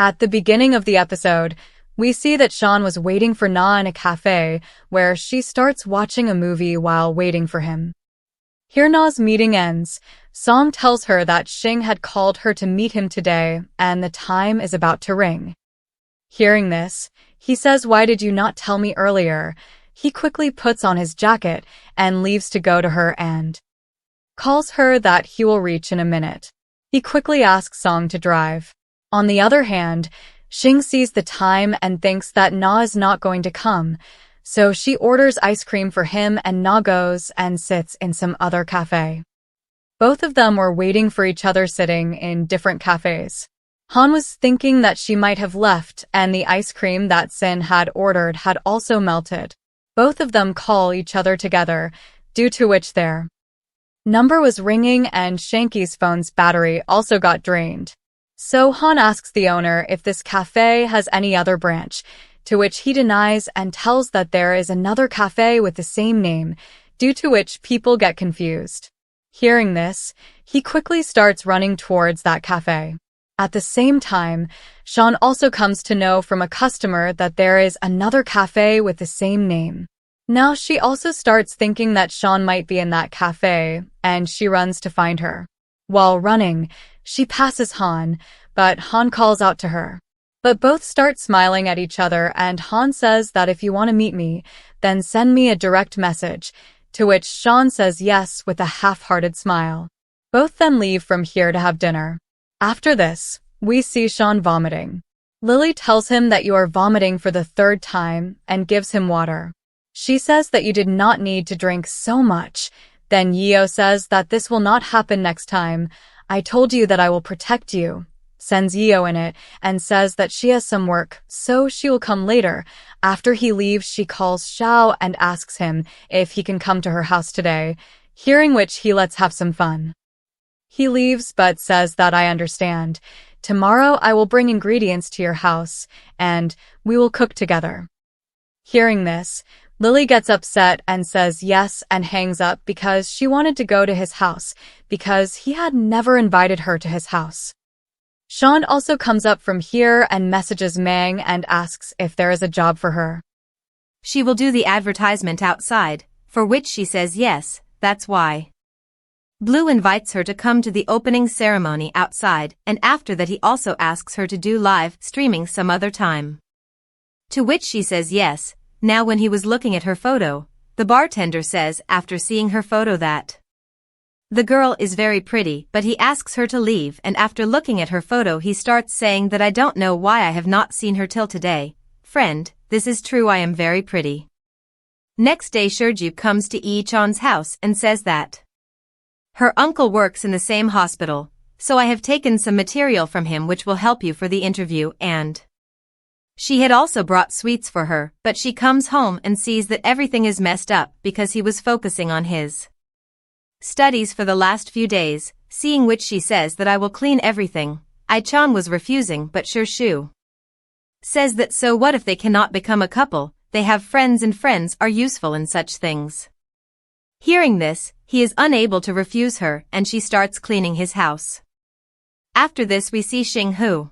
At the beginning of the episode, we see that Sean was waiting for Na in a cafe where she starts watching a movie while waiting for him. Here Na's meeting ends. Song tells her that Xing had called her to meet him today and the time is about to ring. Hearing this, he says, "Why did you not tell me earlier?" He quickly puts on his jacket and leaves to go to her and calls her that he will reach in a minute. He quickly asks Song to drive. On the other hand, Xing sees the time and thinks that Na is not going to come, so she orders ice cream for him and Na goes and sits in some other cafe. Both of them were waiting for each other sitting in different cafes. Han was thinking that she might have left and the ice cream that Sin had ordered had also melted. Both of them call each other together, due to which their number was ringing and Shanky's phone's battery also got drained. So Han asks the owner if this cafe has any other branch, to which he denies and tells that there is another cafe with the same name, due to which people get confused. Hearing this, he quickly starts running towards that cafe. At the same time, Sean also comes to know from a customer that there is another cafe with the same name. Now she also starts thinking that Sean might be in that cafe, and she runs to find her. While running, she passes Han, but Han calls out to her. But both start smiling at each other and Han says that if you want to meet me, then send me a direct message, to which Sean says yes with a half-hearted smile. Both then leave from here to have dinner. After this, we see Sean vomiting. Lily tells him that you are vomiting for the third time and gives him water. She says that you did not need to drink so much. Then Yeo says that this will not happen next time. I told you that I will protect you. Sends Yeo in it and says that she has some work, so she will come later. After he leaves, she calls Xiao and asks him if he can come to her house today, hearing which he lets have some fun. He leaves but says that I understand. Tomorrow I will bring ingredients to your house, and we will cook together. Hearing this, Lily gets upset and says yes and hangs up because she wanted to go to his house, because he had never invited her to his house. Sean also comes up from here and messages Mang and asks if there is a job for her. She will do the advertisement outside, for which she says yes, that's why. Blue invites her to come to the opening ceremony outside, and after that he also asks her to do live streaming some other time. To which she says yes. Now when he was looking at her photo, the bartender says after seeing her photo that the girl is very pretty, but he asks her to leave, and after looking at her photo he starts saying that I don't know why I have not seen her till today. Friend, this is true, I am very pretty. Next day Sergio comes to Yi-chan's house and says that her uncle works in the same hospital, so I have taken some material from him which will help you for the interview, and she had also brought sweets for her, but she comes home and sees that everything is messed up because he was focusing on his studies for the last few days, seeing which she says that I will clean everything. Ai-chan was refusing, but Shu says that so what if they cannot become a couple, they have friends and friends are useful in such things. Hearing this, he is unable to refuse her and she starts cleaning his house. After this we see Xing who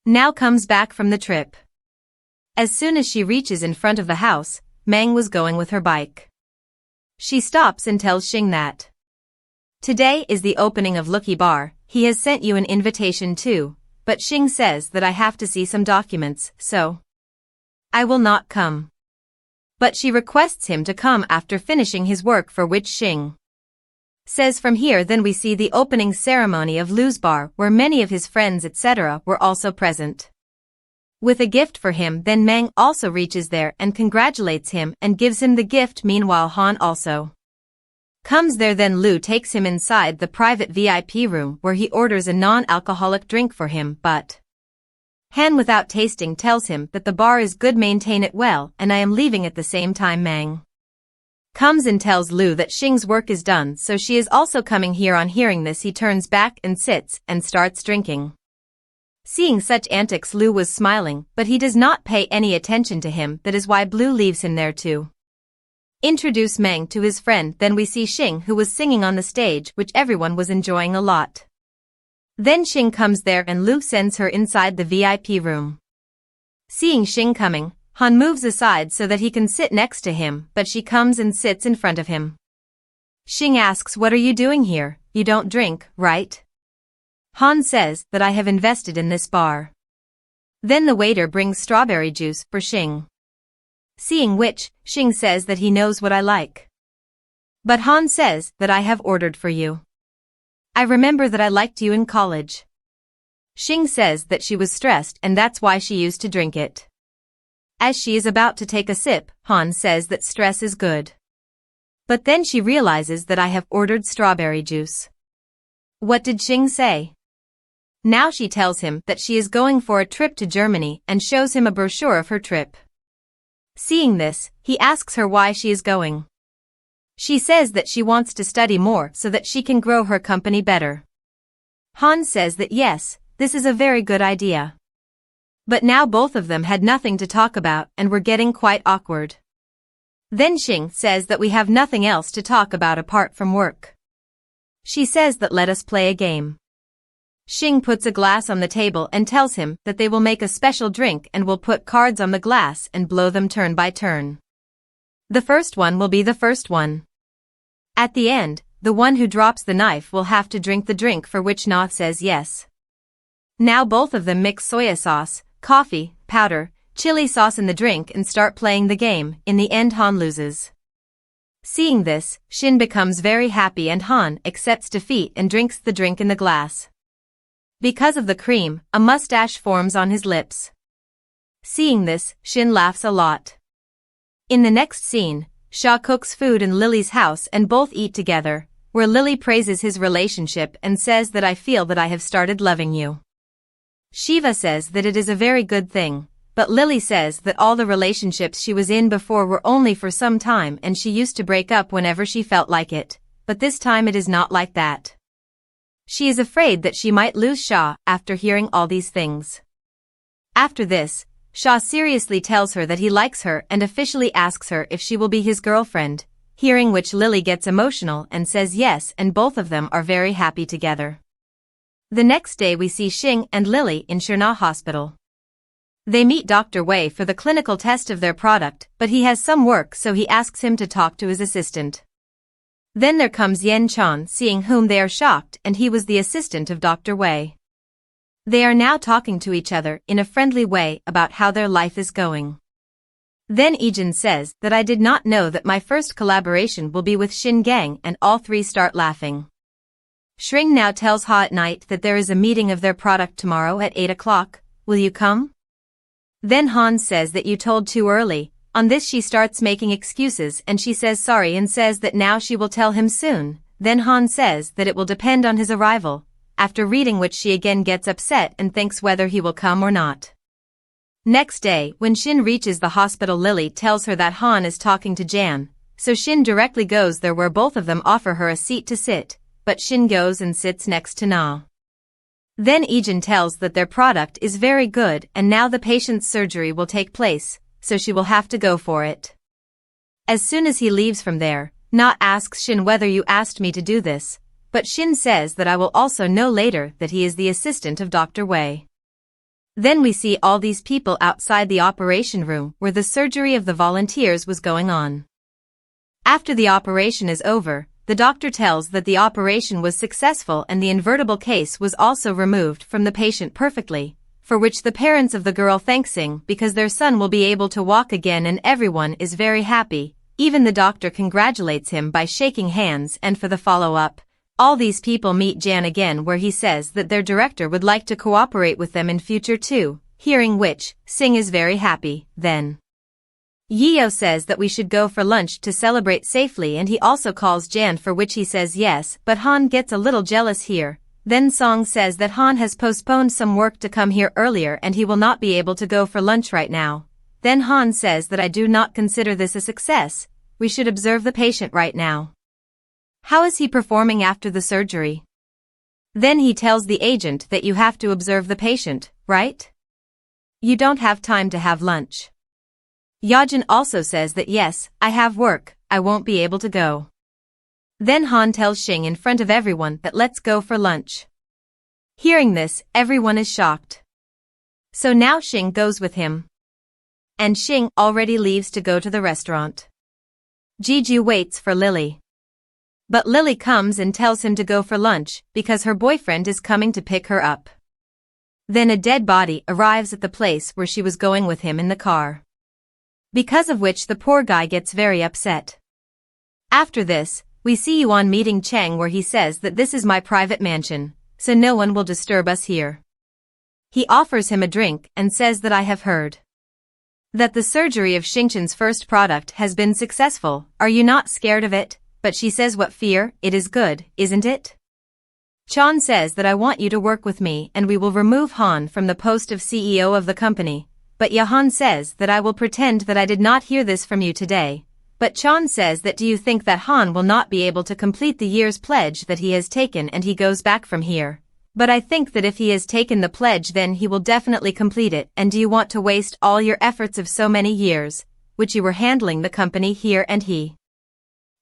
now comes back from the trip. As soon as she reaches in front of the house, Mang was going with her bike. She stops and tells Xing that today is the opening of Lucky Bar, he has sent you an invitation too, but Xing says that I have to see some documents, so I will not come. But she requests him to come after finishing his work, for which Xing says from here. Then we see the opening ceremony of Lu's Bar where many of his friends etc. were also present. With a gift for him, then Mang also reaches there and congratulates him and gives him the gift. Meanwhile Han also comes there, then Lu takes him inside the private VIP room where he orders a non-alcoholic drink for him, but Han without tasting tells him that the bar is good, maintain it well, and I am leaving at the same time. Mang comes and tells Lu that Xing's work is done, so she is also coming here. On hearing this he turns back and sits and starts drinking. Seeing such antics Lu was smiling, but he does not pay any attention to him, that is why Blue leaves him there to introduce Mang to his friend. Then we see Xing who was singing on the stage, which everyone was enjoying a lot. Then Xing comes there and Lu sends her inside the VIP room. Seeing Xing coming, Han moves aside so that he can sit next to him, but she comes and sits in front of him. Xing asks, "What are you doing here? You don't drink, right?" Han says that I have invested in this bar. Then the waiter brings strawberry juice for Xing. Seeing which, Xing says that he knows what I like. But Han says that I have ordered for you. I remember that I liked you in college. Xing says that she was stressed and that's why she used to drink it. As she is about to take a sip, Han says that stress is good. But then she realizes that I have ordered strawberry juice. What did Xing say? Now she tells him that she is going for a trip to Germany and shows him a brochure of her trip. Seeing this, he asks her why she is going. She says that she wants to study more so that she can grow her company better. Han says that yes, this is a very good idea. But now both of them had nothing to talk about and were getting quite awkward. Then Xing says that we have nothing else to talk about apart from work. She says that let us play a game. Xing puts a glass on the table and tells him that they will make a special drink and will put cards on the glass and blow them turn by turn. The first one will be the first one. At the end, the one who drops the knife will have to drink the drink for which Na says yes. Now both of them mix soya sauce, coffee, powder, chili sauce in the drink and start playing the game. In the end Han loses. Seeing this, Xin becomes very happy and Han accepts defeat and drinks the drink in the glass. Because of the cream, a mustache forms on his lips. Seeing this, Xin laughs a lot. In the next scene, Sha cooks food in Lily's house and both eat together, where Lily praises his relationship and says that I feel that I have started loving you. Shiva says that it is a very good thing, but Lily says that all the relationships she was in before were only for some time and she used to break up whenever she felt like it, but this time it is not like that. She is afraid that she might lose Sha after hearing all these things. After this, Sha seriously tells her that he likes her and officially asks her if she will be his girlfriend, hearing which Lily gets emotional and says yes and both of them are very happy together. The next day we see Xing and Lily in Shirna Hospital. They meet Dr. Wei for the clinical test of their product, but he has some work so he asks him to talk to his assistant. Then there comes Yen Chan, seeing whom they are shocked, and he was the assistant of Dr. Wei. They are now talking to each other in a friendly way about how their life is going. Then Ijin says that I did not know that my first collaboration will be with Xin Gang, and all three start laughing. Shring now tells Ha at night that there is a meeting of their product tomorrow at 8 o'clock, will you come? Then Han says that you told too early. On this she starts making excuses and she says sorry and says that now she will tell him soon. Then Han says that it will depend on his arrival, after reading which she again gets upset and thinks whether he will come or not. Next day, when Xin reaches the hospital, Lily tells her that Han is talking to Jan, so Xin directly goes there where both of them offer her a seat to sit, but Xin goes and sits next to Na. Then Ijin tells that their product is very good and now the patient's surgery will take place, so she will have to go for it. As soon as he leaves from there, Na asks Xin whether you asked me to do this, but Xin says that I will also know later that he is the assistant of Dr. Wei. Then we see all these people outside the operation room where the surgery of the volunteers was going on. After the operation is over, the doctor tells that the operation was successful and the invertible case was also removed from the patient perfectly, for which the parents of the girl thanking because their son will be able to walk again and everyone is very happy. Even the doctor congratulates him by shaking hands, and for the follow-up, all these people meet Jan again where he says that their director would like to cooperate with them in future too, hearing which, Singh is very happy. Then Yeo says that we should go for lunch to celebrate safely and he also calls Jan, for which he says yes, but Han gets a little jealous here. Then Song says that Han has postponed some work to come here earlier and he will not be able to go for lunch right now. Then Han says that I do not consider this a success, we should observe the patient right now. How is he performing after the surgery? Then he tells the agent that you have to observe the patient, right? You don't have time to have lunch. Yajin also says that yes, I have work, I won't be able to go. Then Han tells Xing in front of everyone that let's go for lunch. Hearing this, everyone is shocked. So now Xing goes with him. And Xing already leaves to go to the restaurant. Jeju waits for Lily. But Lily comes and tells him to go for lunch because her boyfriend is coming to pick her up. Then a dead body arrives at the place where she was going with him in the car. Because of which the poor guy gets very upset. After this, we see Yuan meeting Cheng where he says that this is my private mansion, so no one will disturb us here. He offers him a drink and says that I have heard that the surgery of Xingchen's first product has been successful. Are you not scared of it? But she says what fear, it is good, isn't it? Chan says that I want you to work with me and we will remove Han from the post of CEO of the company, but Yahan says that I will pretend that I did not hear this from you today. But Chan says that do you think that Han will not be able to complete the year's pledge that he has taken and he goes back from here? But I think that if he has taken the pledge then he will definitely complete it, and do you want to waste all your efforts of so many years, which you were handling the company here? And he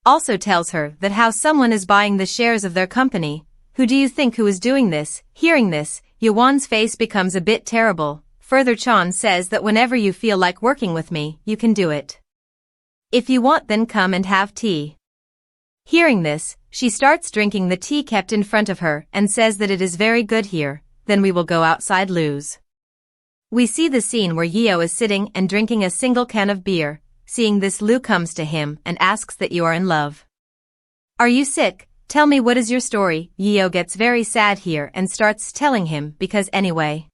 also tells her that how someone is buying the shares of their company. Who do you think who is doing this? Hearing this, Yuan's face becomes a bit terrible. Further, Chan says that whenever you feel like working with me, you can do it. If you want, then come and have tea. Hearing this, she starts drinking the tea kept in front of her and says that it is very good here, then we will go outside. Lose. We see the scene where Yeo is sitting and drinking a single can of beer. Seeing this, Lu comes to him and asks that you are in love. Are you sick? Tell me what is your story. Yeo gets very sad here and starts telling him because anyway.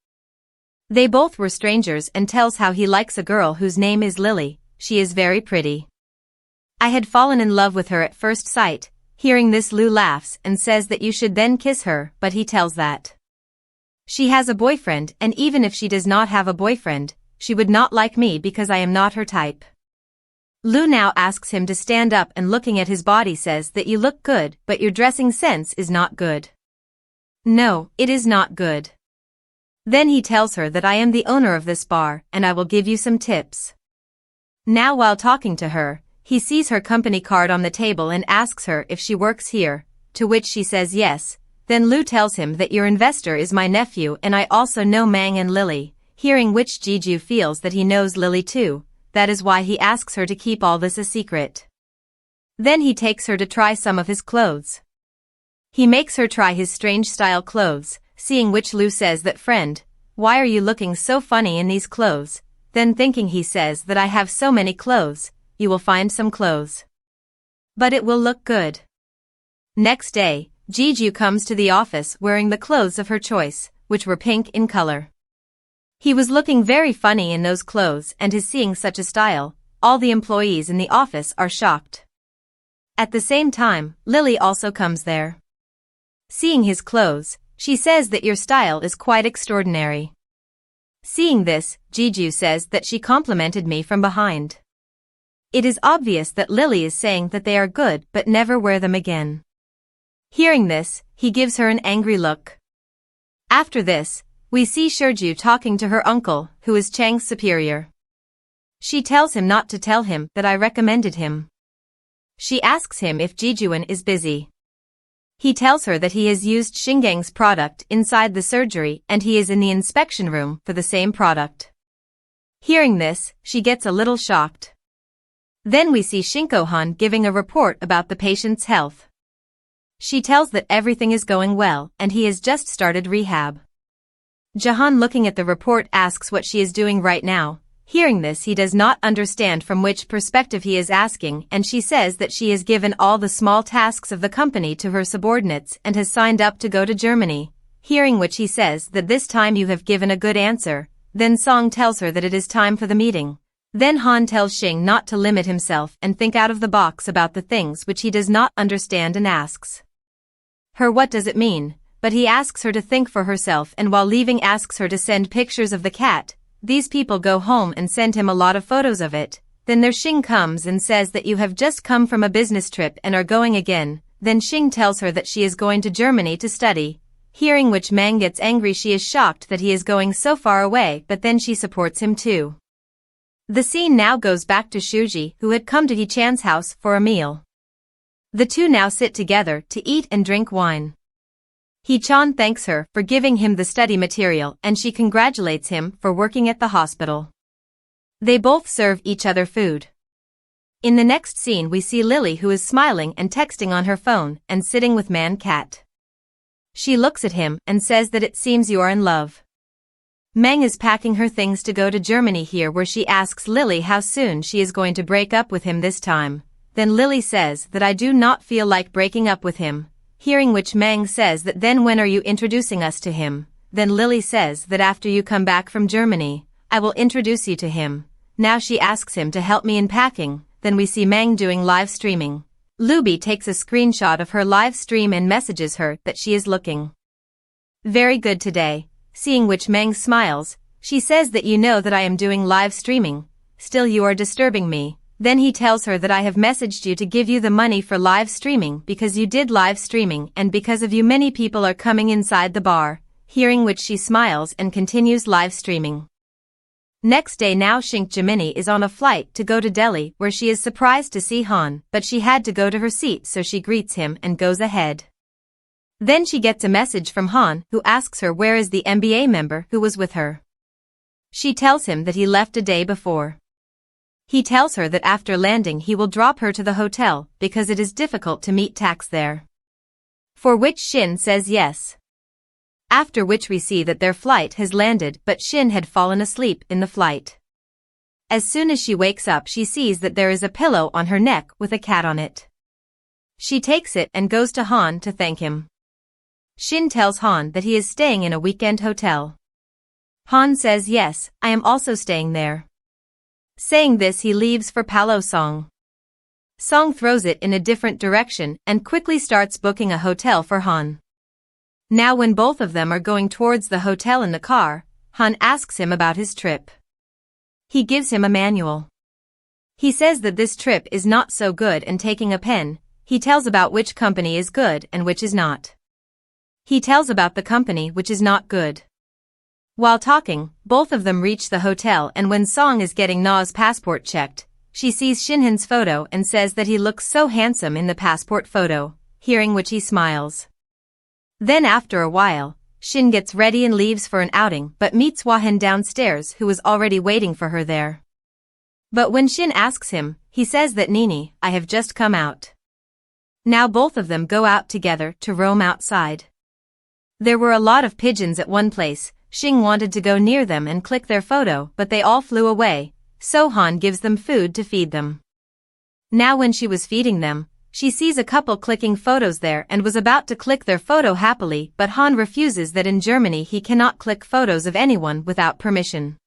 They both were strangers and tells how he likes a girl whose name is Lily. She is very pretty. I had fallen in love with her at first sight. Hearing this, Lu laughs and says that you should then kiss her, but he tells that she has a boyfriend, and even if she does not have a boyfriend, she would not like me because I am not her type. Lu now asks him to stand up and looking at his body says that you look good, but your dressing sense is not good. No, it is not good. Then he tells her that I am the owner of this bar and I will give you some tips. Now while talking to her, he sees her company card on the table and asks her if she works here, to which she says yes. Then Lu tells him that your investor is my nephew and I also know Mang and Lily, hearing which Jeju feels that he knows Lily too. That is why he asks her to keep all this a secret. Then he takes her to try some of his clothes. He makes her try his strange style clothes, seeing which Lu says that friend, why are you looking so funny in these clothes? Then thinking he says that I have so many clothes, you will find some clothes. But it will look good. Next day, Jeju comes to the office wearing the clothes of her choice, which were pink in color. He was looking very funny in those clothes and is seeing such a style, all the employees in the office are shocked. At the same time, Lily also comes there. Seeing his clothes, she says that your style is quite extraordinary. Seeing this, Jeju says that she complimented me from behind. It is obvious that Lily is saying that they are good but never wear them again. Hearing this, he gives her an angry look. After this, we see Shurju talking to her uncle, who is Chang's superior. She tells him not to tell him that I recommended him. She asks him if Jijuan is busy. He tells her that he has used Xingang's product inside the surgery and he is in the inspection room for the same product. Hearing this, she gets a little shocked. Then we see Shinko-han giving a report about the patient's health. She tells that everything is going well and he has just started rehab. Jahan looking at the report asks what she is doing right now. Hearing this, he does not understand from which perspective he is asking, and she says that she has given all the small tasks of the company to her subordinates and has signed up to go to Germany. Hearing which he says that this time you have given a good answer. Then Song tells her that it is time for the meeting. Then Han tells Xing not to limit himself and think out of the box about the things which he does not understand and asks her what does it mean, but he asks her to think for herself and while leaving asks her to send pictures of the cat. These people go home and send him a lot of photos of it. Then their Xing comes and says that you have just come from a business trip and are going again. Then Xing tells her that she is going to Germany to study. Hearing which Mang gets angry, she is shocked that he is going so far away, but then she supports him too. The scene now goes back to Shuji, who had come to Hee-chan's house for a meal. The two now sit together to eat and drink wine. Chan thanks her for giving him the study material and she congratulates him for working at the hospital. They both serve each other food. In the next scene we see Lily, who is smiling and texting on her phone and sitting with Man-Cat. She looks at him and says that it seems you are in love. Meng is packing her things to go to Germany here, where she asks Lily how soon she is going to break up with him this time. Then Lily says that I do not feel like breaking up with him, hearing which Meng says that then when are you introducing us to him? Then Lily says that after you come back from Germany, I will introduce you to him. Now she asks him to help me in packing. Then we see Meng doing live streaming. Luby takes a screenshot of her live stream and messages her that she is looking very good today. Seeing which Meng smiles, she says that you know that I am doing live streaming, still you are disturbing me. Then he tells her that I have messaged you to give you the money for live streaming because you did live streaming and because of you many people are coming inside the bar, hearing which she smiles and continues live streaming. Next day now Shink Jiminy is on a flight to go to Delhi, where she is surprised to see Han, but she had to go to her seat so she greets him and goes ahead. Then she gets a message from Han, who asks her where is the MBA member who was with her. She tells him that he left a day before. He tells her that after landing he will drop her to the hotel because it is difficult to meet tax there. For which Shin says yes. After which we see that their flight has landed, but Shin had fallen asleep in the flight. As soon as she wakes up she sees that there is a pillow on her neck with a cat on it. She takes it and goes to Han to thank him. Shin tells Han that he is staying in a weekend hotel. Han says yes, I am also staying there. Saying this he leaves for Palo Song. Song throws it in a different direction and quickly starts booking a hotel for Han. Now when both of them are going towards the hotel in the car, Han asks him about his trip. He gives him a manual. He says that this trip is not so good and taking a pen, he tells about which company is good and which is not. He tells about the company which is not good. While talking, both of them reach the hotel and when Song is getting Na's passport checked, she sees Shinhan's photo and says that he looks so handsome in the passport photo, hearing which he smiles. Then after a while, Shin gets ready and leaves for an outing but meets Wahan downstairs, who was already waiting for her there. But when Shin asks him, he says that Nini, I have just come out. Now both of them go out together to roam outside. There were a lot of pigeons at one place. Shing wanted to go near them and click their photo, but they all flew away, so Han gives them food to feed them. Now when she was feeding them, she sees a couple clicking photos there and was about to click their photo happily, but Han refuses that in Germany he cannot click photos of anyone without permission.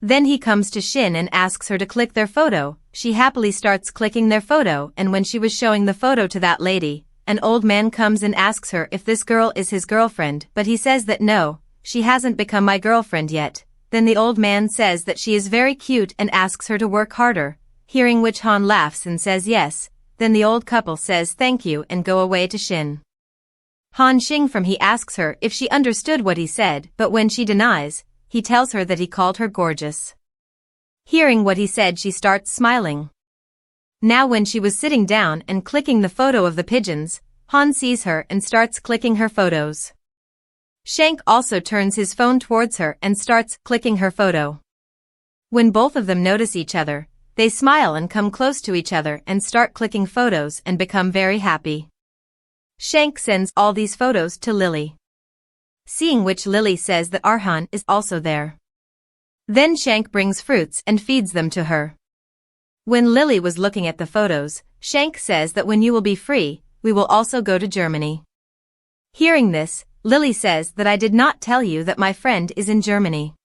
Then he comes to Shin and asks her to click their photo. She happily starts clicking their photo, and when she was showing the photo to that lady, an old man comes and asks her if this girl is his girlfriend, but he says that no, she hasn't become my girlfriend yet. Then the old man says that she is very cute and asks her to work harder, hearing which Han laughs and says yes. Then the old couple says thank you and go away to Shin. Han Xing from he asks her if she understood what he said, but when she denies, he tells her that he called her gorgeous. Hearing what he said she starts smiling. Now when she was sitting down and clicking the photo of the pigeons, Han sees her and starts clicking her photos. Shank also turns his phone towards her and starts clicking her photo. When both of them notice each other, they smile and come close to each other and start clicking photos and become very happy. Shank sends all these photos to Lily. Seeing which Lily says that Arhan is also there. Then Shank brings fruits and feeds them to her. When Lily was looking at the photos, Shank says that when you will be free, we will also go to Germany. Hearing this, Lily says that I did not tell you that my friend is in Germany.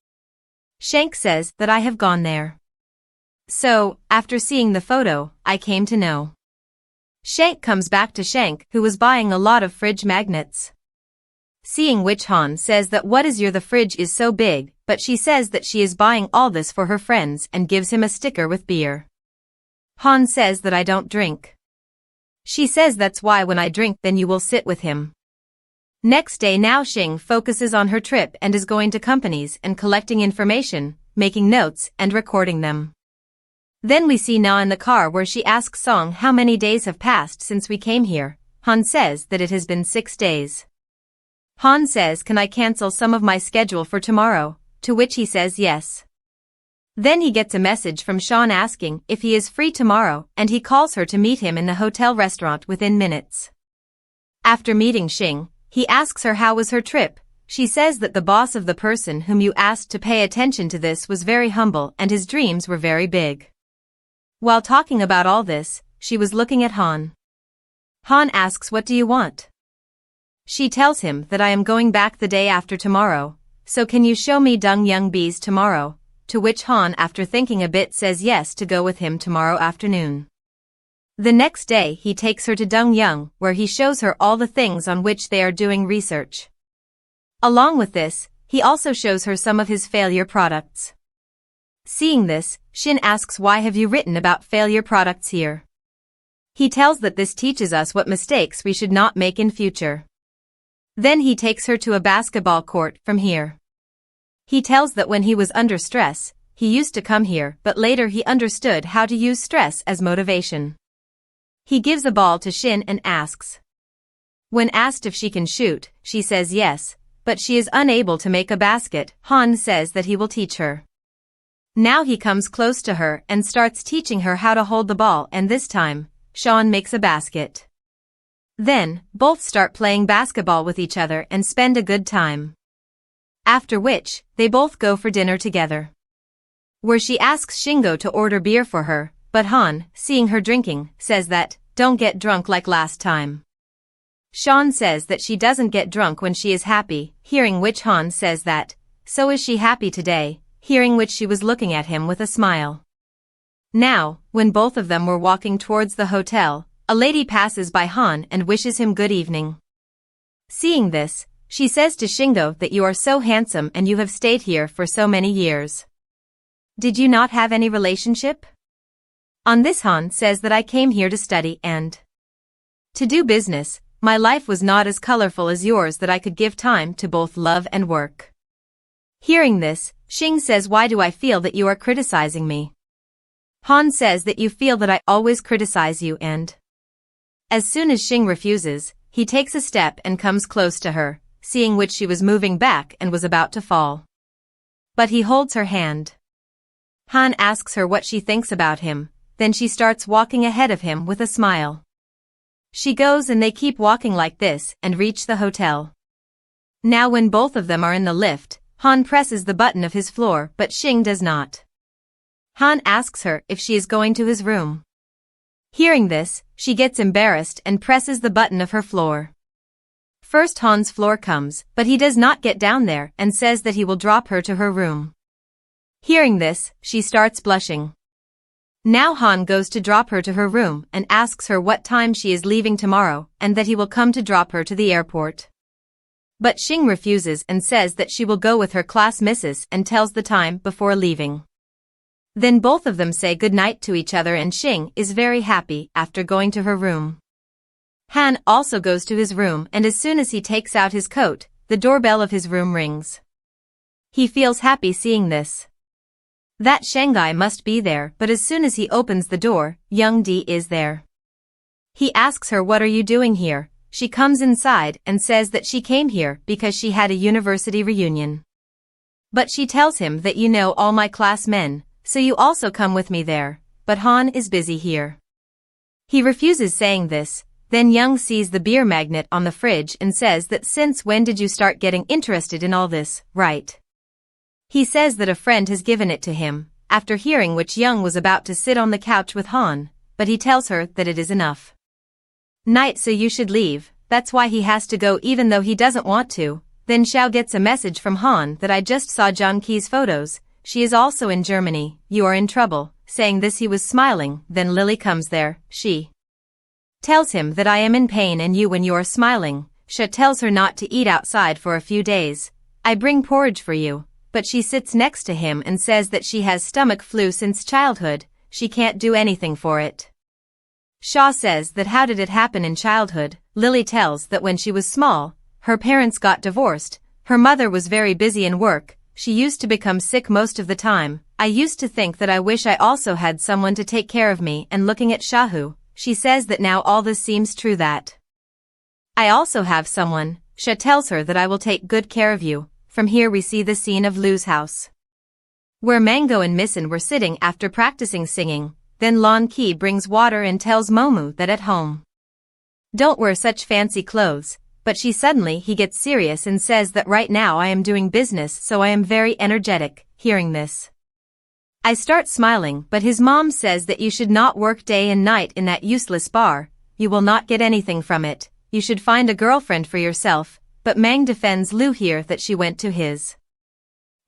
Shank says that I have gone there. So, after seeing the photo, I came to know. Shank comes back to Shank, who was buying a lot of fridge magnets. Seeing which Han says that what is the fridge is so big, but she says that she is buying all this for her friends and gives him a sticker with beer. Han says that I don't drink. She says that's why when I drink then you will sit with him. Next day now Xing focuses on her trip and is going to companies and collecting information, making notes and recording them. Then we see Na in the car where she asks Song how many days have passed since we came here. Han says that it has been 6 days. Han says, can I cancel some of my schedule for tomorrow, to which he says yes. Then he gets a message from Sean asking if he is free tomorrow, and he calls her to meet him in the hotel restaurant within minutes. After meeting Xing, he asks her how was her trip. She says that the boss of the person whom you asked to pay attention to this was very humble and his dreams were very big. While talking about all this, she was looking at Han. Han asks, what do you want? She tells him that I am going back the day after tomorrow, so can you show me Dong Young Bees tomorrow? To which Han, after thinking a bit, says yes to go with him tomorrow afternoon. The next day he takes her to Dong Young, where he shows her all the things on which they are doing research. Along with this, he also shows her some of his failure products. Seeing this, Shin asks, why have you written about failure products here? He tells that this teaches us what mistakes we should not make in future. Then he takes her to a basketball court from here. He tells that when he was under stress, he used to come here, but later he understood how to use stress as motivation. He gives a ball to Shin and asks. When asked if she can shoot, she says yes, but she is unable to make a basket. Han says that he will teach her. Now he comes close to her and starts teaching her how to hold the ball, and this time, Sean makes a basket. Then, both start playing basketball with each other and spend a good time. After which, they both go for dinner together. Where she asks Shingo to order beer for her, but Han, seeing her drinking, says that, don't get drunk like last time. Sean says that she doesn't get drunk when she is happy, hearing which Han says that, so is she happy today, hearing which she was looking at him with a smile. Now, when both of them were walking towards the hotel, a lady passes by Han and wishes him good evening. Seeing this, she says to Shingo that you are so handsome and you have stayed here for so many years. Did you not have any relationship? On this, Han says that I came here to study and to do business. My life was not as colorful as yours that I could give time to both love and work. Hearing this, Xing says, why do I feel that you are criticizing me? Han says that you feel that I always criticize you, and as soon as Xing refuses, he takes a step and comes close to her, seeing which she was moving back and was about to fall. But he holds her hand. Han asks her what she thinks about him, then she starts walking ahead of him with a smile. She goes and they keep walking like this and reach the hotel. Now when both of them are in the lift, Han presses the button of his floor but Xing does not. Han asks her if she is going to his room. Hearing this, she gets embarrassed and presses the button of her floor. First Han's floor comes, but he does not get down there and says that he will drop her to her room. Hearing this, she starts blushing. Now Han goes to drop her to her room and asks her what time she is leaving tomorrow and that he will come to drop her to the airport. But Xing refuses and says that she will go with her class missus and tells the time before leaving. Then both of them say goodnight to each other and Xing is very happy after going to her room. Han also goes to his room and as soon as he takes out his coat, the doorbell of his room rings. He feels happy seeing this. That Shanghai must be there, but as soon as he opens the door, Young Di is there. He asks her, what are you doing here? She comes inside and says that she came here because she had a university reunion. But she tells him that you know all my class men, so you also come with me there, but Han is busy here. He refuses saying this, then Young sees the beer magnet on the fridge and says that since when did you start getting interested in all this, right? He says that a friend has given it to him, after hearing which Young was about to sit on the couch with Han, but he tells her that it is enough. Night, so you should leave, that's why he has to go even though he doesn't want to. Then Xiao gets a message from Han that I just saw John Key's photos, she is also in Germany, you are in trouble. Saying this he was smiling, then Lily comes there, she tells him that I am in pain and you when you are smiling. Xia tells her not to eat outside for a few days. I bring porridge for you, but she sits next to him and says that she has stomach flu since childhood, she can't do anything for it. Xia says that how did it happen in childhood? Lily tells that when she was small, her parents got divorced, her mother was very busy in work, she used to become sick most of the time. I used to think that I wish I also had someone to take care of me, and looking at Shahu, she says that now all this seems true that I also have someone, Sha tells her that I will take good care of you. From here we see the scene of Lu's house, where Mango and Missin were sitting after practicing singing. Then Lon Ki brings water and tells Momu that at home don't wear such fancy clothes, but he gets serious and says that right now I am doing business, so I am very energetic. Hearing this, I start smiling, but his mom says that you should not work day and night in that useless bar, you will not get anything from it, you should find a girlfriend for yourself. But Mang defends Lu here that she went to his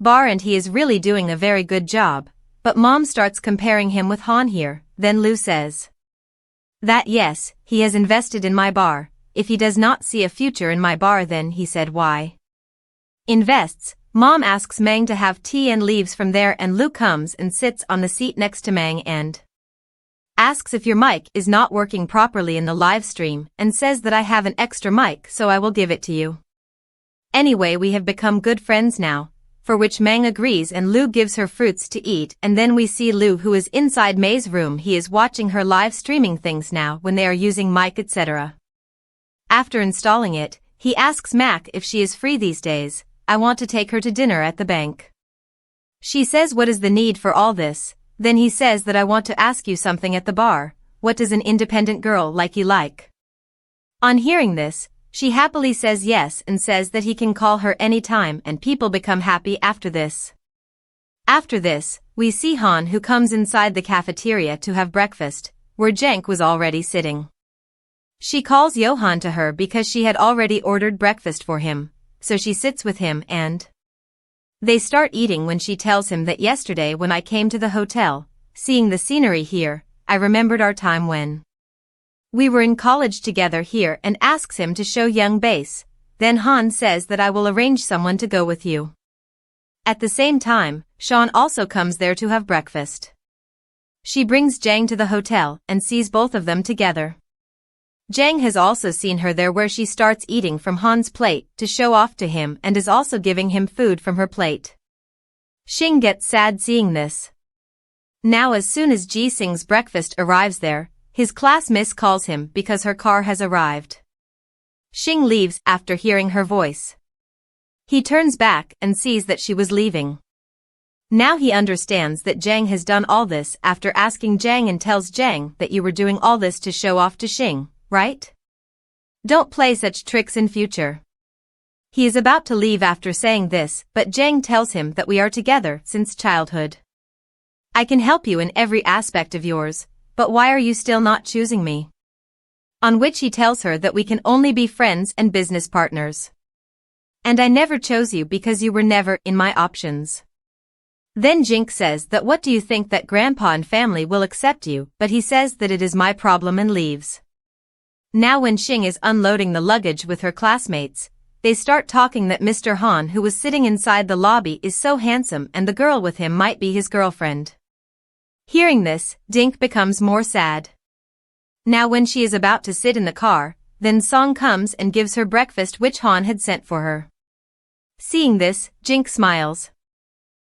bar and he is really doing a very good job, but mom starts comparing him with Han here. Then Lu says that yes, he has invested in my bar, if he does not see a future in my bar then he said why invests. Mom asks Mang to have tea and leaves from there, and Lu comes and sits on the seat next to Mang and asks if your mic is not working properly in the live stream and says that I have an extra mic so I will give it to you. Anyway, we have become good friends now, for which Mang agrees and Lu gives her fruits to eat, and then we see Lu who is inside May's room. He is watching her live streaming things now when they are using mic etc. After installing it, he asks Mac if she is free these days. I want to take her to dinner at the bank. She says what is the need for all this? Then he says that I want to ask you something at the bar. What does an independent girl like you like? On hearing this, she happily says yes and says that he can call her anytime, and people become happy after this. After this, we see Han who comes inside the cafeteria to have breakfast, where Jenk was already sitting. She calls Johan to her because she had already ordered breakfast for him, so she sits with him and they start eating when she tells him that yesterday when I came to the hotel, seeing the scenery here, I remembered our time when we were in college together here, and asks him to show young base. Then Han says that I will arrange someone to go with you. At the same time, Sean also comes there to have breakfast. She brings Jang to the hotel and sees both of them together. Jang has also seen her there, where she starts eating from Han's plate to show off to him and is also giving him food from her plate. Xing gets sad seeing this. Now as soon as Ji Sing's breakfast arrives there, his class miss calls him because her car has arrived. Xing leaves after hearing her voice. He turns back and sees that she was leaving. Now he understands that Jang has done all this after asking Jang, and tells Jang that you were doing all this to show off to Xing, right? Don't play such tricks in future. He is about to leave after saying this, but Jang tells him that we are together since childhood. I can help you in every aspect of yours, but why are you still not choosing me? On which he tells her that we can only be friends and business partners. And I never chose you because you were never in my options. Then Jink says that what do you think that grandpa and family will accept you, but he says that it is my problem and leaves. Now when Xing is unloading the luggage with her classmates, they start talking that Mr. Han, who was sitting inside the lobby, is so handsome and the girl with him might be his girlfriend. Hearing this, Dink becomes more sad. Now when she is about to sit in the car, then Song comes and gives her breakfast which Han had sent for her. Seeing this, Jink smiles.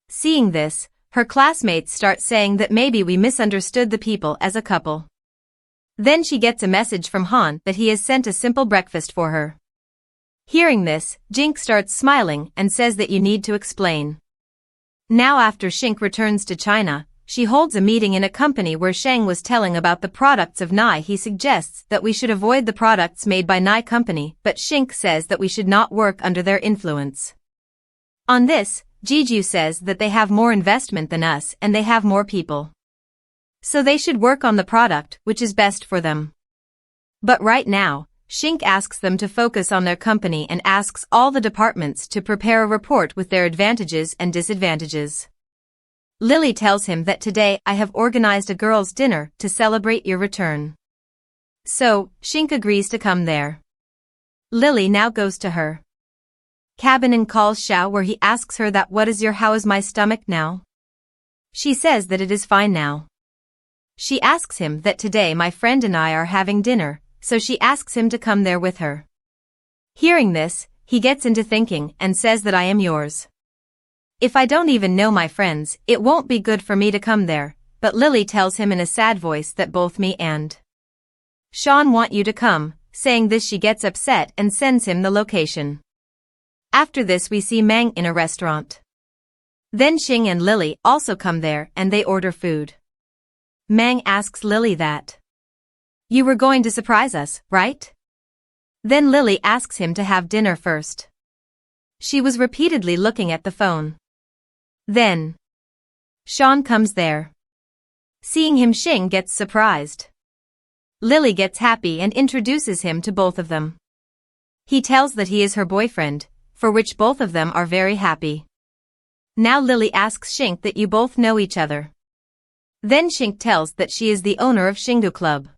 Seeing this, her classmates start saying that maybe we misunderstood the people as a couple. Then she gets a message from Han that he has sent a simple breakfast for her. Hearing this, Jink starts smiling and says that you need to explain. Now after Shink returns to China, she holds a meeting in a company where Shang was telling about the products of Nai. He suggests that we should avoid the products made by Nai company, but Shink says that we should not work under their influence. On this, Jeju says that they have more investment than us and they have more people. So they should work on the product which is best for them. But right now, Shink asks them to focus on their company and asks all the departments to prepare a report with their advantages and disadvantages. Lily tells him that today I have organized a girls' dinner to celebrate your return. So, Shink agrees to come there. Lily now goes to her cabin and calls Xiao, where he asks her that how is my stomach now? She says that it is fine now. She asks him that today my friend and I are having dinner, so she asks him to come there with her. Hearing this, he gets into thinking and says that I am yours. If I don't even know my friends, it won't be good for me to come there, but Lily tells him in a sad voice that both me and Sean want you to come, saying this she gets upset and sends him the location. After this we see Mang in a restaurant. Then Xing and Lily also come there and they order food. Mang asks Lily that, "You were going to surprise us, right?" Then Lily asks him to have dinner first. She was repeatedly looking at the phone. Then Sean comes there. Seeing him, Xing gets surprised. Lily gets happy and introduces him to both of them. He tells that he is her boyfriend, for which both of them are very happy. Now Lily asks Xing that you both know each other. Then Xing tells that she is the owner of Xingdu Club.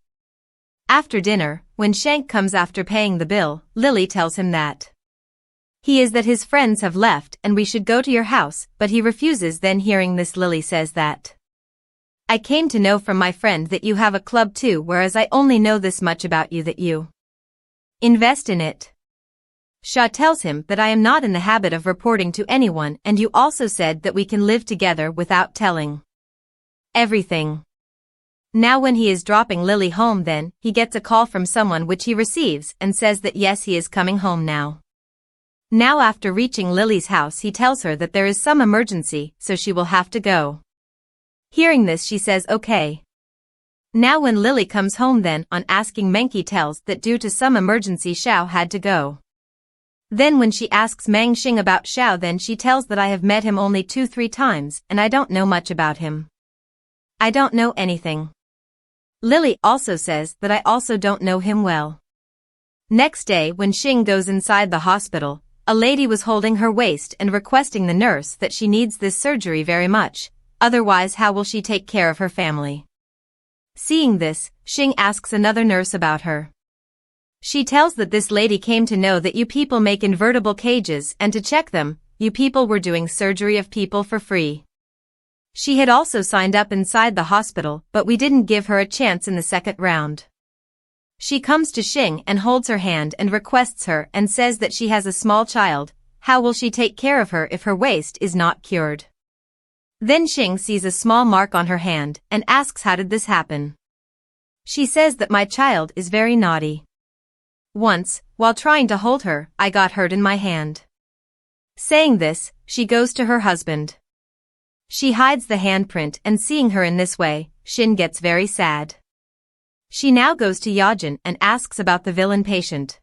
After dinner, when Shank comes after paying the bill, Lily tells him that his friends have left and we should go to your house, but he refuses. Then hearing this, Lily says that, "I came to know from my friend that you have a club too, whereas I only know this much about you, that you invest in it." Shaw tells him that I am not in the habit of reporting to anyone, and you also said that we can live together without telling everything. Now when he is dropping Lily home, then he gets a call from someone which he receives and says that yes, he is coming home now. Now after reaching Lily's house, he tells her that there is some emergency, so she will have to go. Hearing this, she says okay. Now when Lily comes home, then on asking Menki tells that due to some emergency Xiao had to go. Then when she asks Mang Xing about Xiao, then she tells that I have met him only 2-3 times and I don't know much about him. I don't know anything. Lily also says that I also don't know him well. Next day when Xing goes inside the hospital, a lady was holding her waist and requesting the nurse that she needs this surgery very much, otherwise how will she take care of her family? Seeing this, Xing asks another nurse about her. She tells that this lady came to know that you people make invertible cages and to check them, you people were doing surgery of people for free. She had also signed up inside the hospital, but we didn't give her a chance in the second round. She comes to Xing and holds her hand and requests her and says that she has a small child, how will she take care of her if her waist is not cured? Then Xing sees a small mark on her hand and asks how did this happen? She says that my child is very naughty. Once, while trying to hold her, I got hurt in my hand. Saying this, she goes to her husband. She hides the handprint, and seeing her in this way, Xin gets very sad. She now goes to Yajin and asks about the villain patient.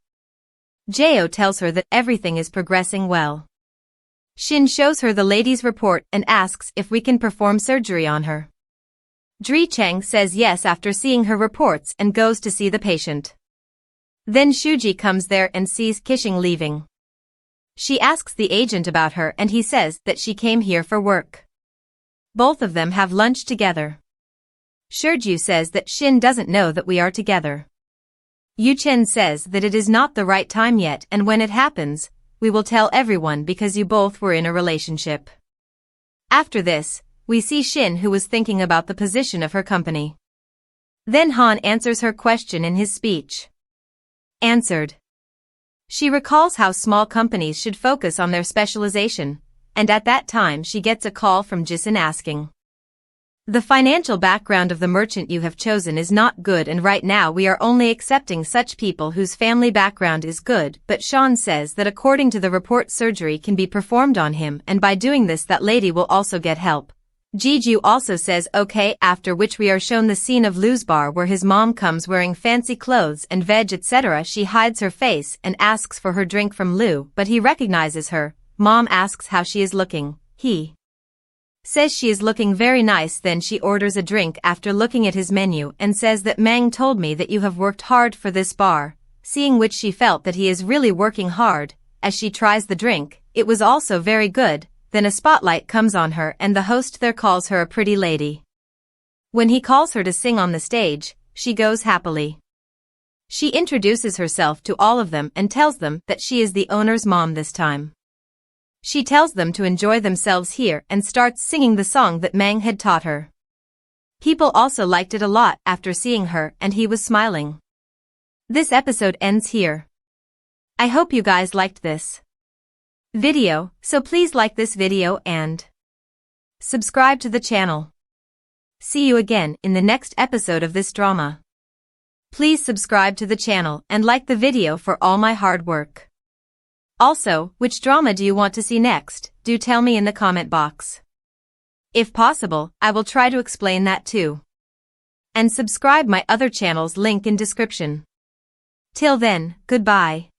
Jao tells her that everything is progressing well. Xin shows her the lady's report and asks if we can perform surgery on her. Dri Cheng says yes after seeing her reports and goes to see the patient. Then Shuji comes there and sees Kishing leaving. She asks the agent about her and he says that she came here for work. Both of them have lunch together. Shurju says that Xin doesn't know that we are together. Yu Chen says that it is not the right time yet, and when it happens, we will tell everyone because you both were in a relationship. After this, we see Xin who was thinking about the position of her company. Then Han answers her question in his speech. Answered. She recalls how small companies should focus on their specialization, and at that time she gets a call from Jisun asking, "The financial background of the merchant you have chosen is not good, and right now we are only accepting such people whose family background is good, but Sean says that according to the report surgery can be performed on him, and by doing this that lady will also get help." Jiju also says okay, after which we are shown the scene of Lu's bar where his mom comes wearing fancy clothes and veg etc. She hides her face and asks for her drink from Lu, but he recognizes her. Mom asks how she is looking. He says she is looking very nice. Then she orders a drink after looking at his menu and says that Mang told me that you have worked hard for this bar, seeing which she felt that he is really working hard. As she tries the drink, it was also very good. Then a spotlight comes on her and the host there calls her a pretty lady. When he calls her to sing on the stage, she goes happily. She introduces herself to all of them and tells them that she is the owner's mom this time. She tells them to enjoy themselves here and starts singing the song that Mang had taught her. People also liked it a lot after seeing her and he was smiling. This episode ends here. I hope you guys liked this video, so please like this video and subscribe to the channel. See you again in the next episode of this drama. Please subscribe to the channel and like the video for all my hard work. Also, which drama do you want to see next? Do tell me in the comment box. If possible, I will try to explain that too. And subscribe my other channels, link in description. Till then, goodbye.